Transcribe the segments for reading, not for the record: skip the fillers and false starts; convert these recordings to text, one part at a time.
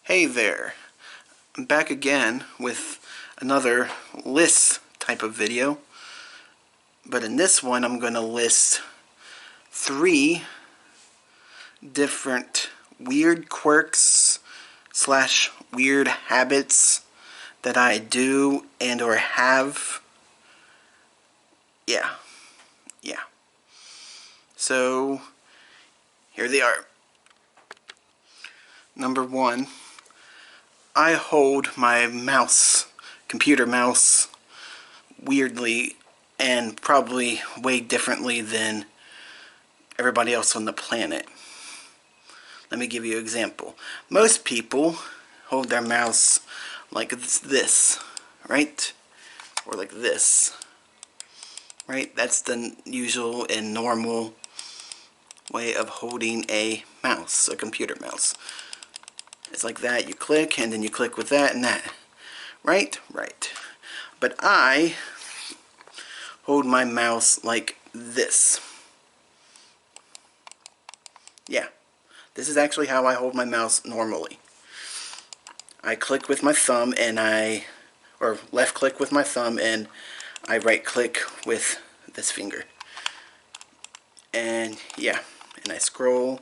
Hey there, I'm back again with another list type of video, but in this one I'm going to list 3 different weird quirks slash weird habits that I do and or have. Yeah. So here they are. Number 1. I hold my mouse, computer mouse, weirdly and probably way differently than everybody else on the planet. Let me give you an example. Most people hold their mouse like this, right? Or like this, right? That's the usual and normal way of holding a mouse, a computer mouse. It's like that, you click, and then you click with that and that. Right? Right. But I hold my mouse like this. Yeah. This is actually how I hold my mouse normally. I click with my thumb and or left click with my thumb and I right click with this finger. And yeah, and I scroll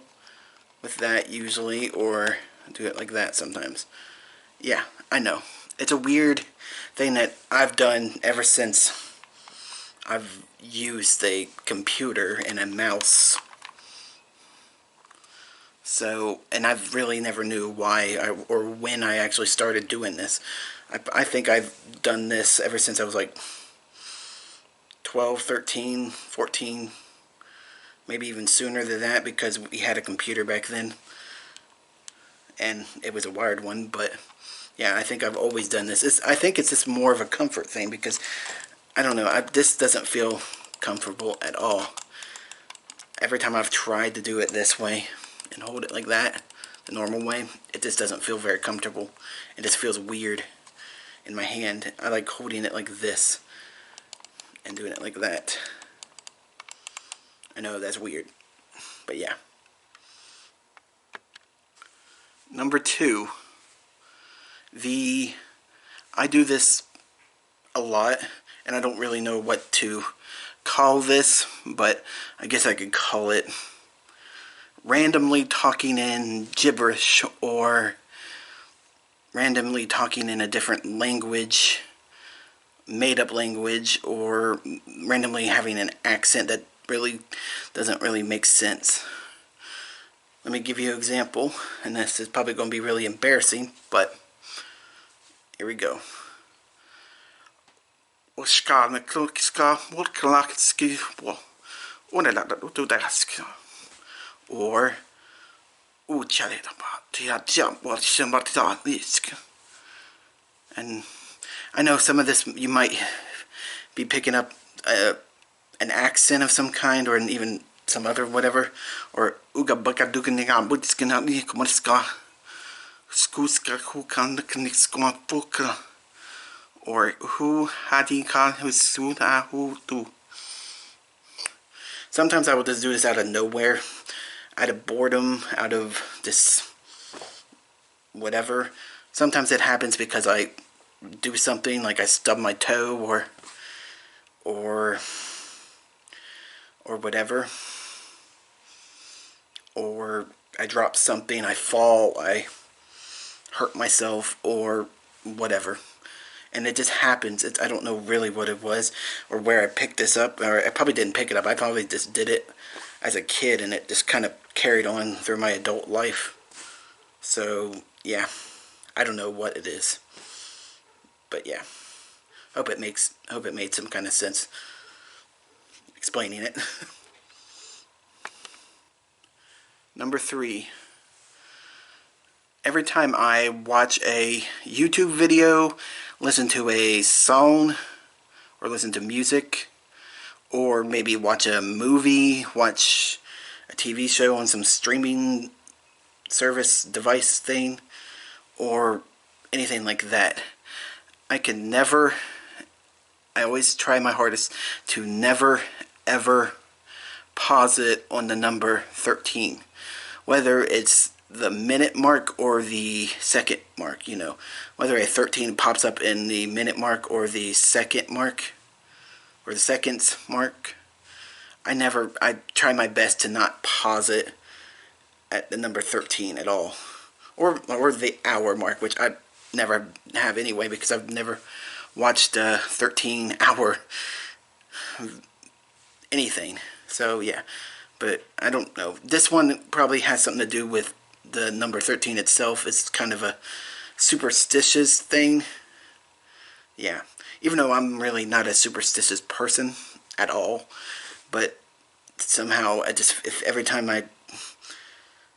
with that usually, or do it like that sometimes. Yeah, I know. It's a weird thing that I've done ever since I've used a computer and a mouse. So, and I've really never knew why or when I actually started doing this. I think I've done this ever since I was like 12, 13, 14, maybe even sooner than that, because we had a computer back then. And it was a wired one, but yeah, I think I've always done this. I think it's just more of a comfort thing, because I don't know, this doesn't feel comfortable at all. Every time I've tried to do it this way and hold it like that, the normal way, it just doesn't feel very comfortable. It just feels weird in my hand. I like holding it like this and doing it like that. I know that's weird, but yeah. Number 2, I do this a lot, and I don't really know what to call this, but I guess I could call it randomly talking in gibberish, or randomly talking in a different language, made up language, or randomly having an accent that really doesn't really make sense. Let me give you an example, and this is probably going to be really embarrassing, but here we go. Or and I know some of this you might be picking up an accent of some kind, or even some other whatever, or uga baka duganiga butskina nikomska skuska hukan fuka, or who hadi kan husuda hu tu. Sometimes I will just do this out of nowhere, out of boredom, out of this whatever. Sometimes it happens because I do something, like I stub my toe or whatever, or I drop something, I fall, I hurt myself, or whatever. And it just happens. I don't know really what it was, or where I picked this up, or I probably didn't pick it up. I probably just did it as a kid, and it just kind of carried on through my adult life. So, yeah. I don't know what it is. But yeah. Hope it made some kind of sense explaining it. Number 3. Every time I watch a YouTube video, listen to a song, or listen to music, or maybe watch a movie, watch a TV show on some streaming service device thing, or anything like that, I always try my hardest to never ever pause it on the number 13. Whether it's the minute mark or the second mark, you know. Whether a 13 pops up in the minute mark or the second mark, or the seconds mark. I try my best to not pause it at the number 13 at all. Or the hour mark, which I never have anyway, because I've never watched a 13-hour anything. So yeah, but I don't know. This one probably has something to do with the number 13 itself. It's kind of a superstitious thing. Yeah, even though I'm really not a superstitious person at all, but somehow if every time I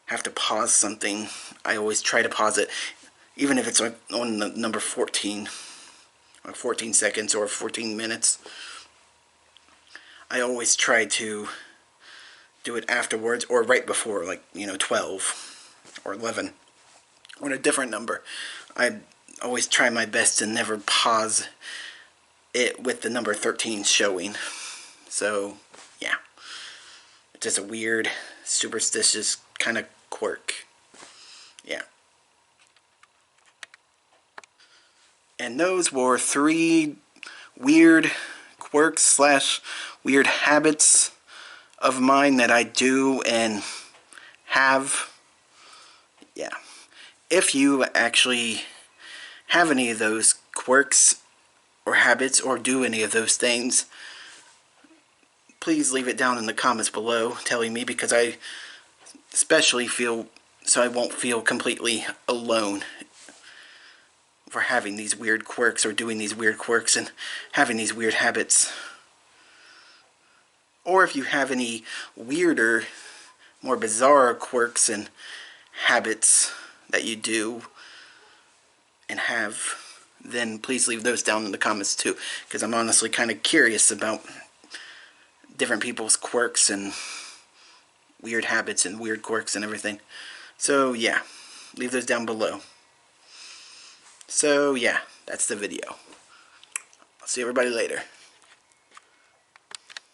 have to pause something, I always try to pause it, even if it's on the number 14, or 14 seconds or 14 minutes. I always try to do it afterwards or right before, like, 12 or 11, or a different number. I always try my best to never pause it with the number 13 showing. So, yeah. It's just a weird, superstitious kind of quirk. Yeah. And those were 3 weird quirks slash weird habits of mine that I do and have. Yeah. If you actually have any of those quirks or habits or do any of those things, please leave it down in the comments below telling me, because I especially feel so I won't feel completely alone for having these weird quirks or doing these weird quirks and having these weird habits. Or if you have any weirder, more bizarre quirks and habits that you do and have, then please leave those down in the comments too, because I'm honestly kind of curious about different people's quirks and weird habits and weird quirks and everything. So yeah, leave those down below. So yeah, that's the video. I'll see everybody later.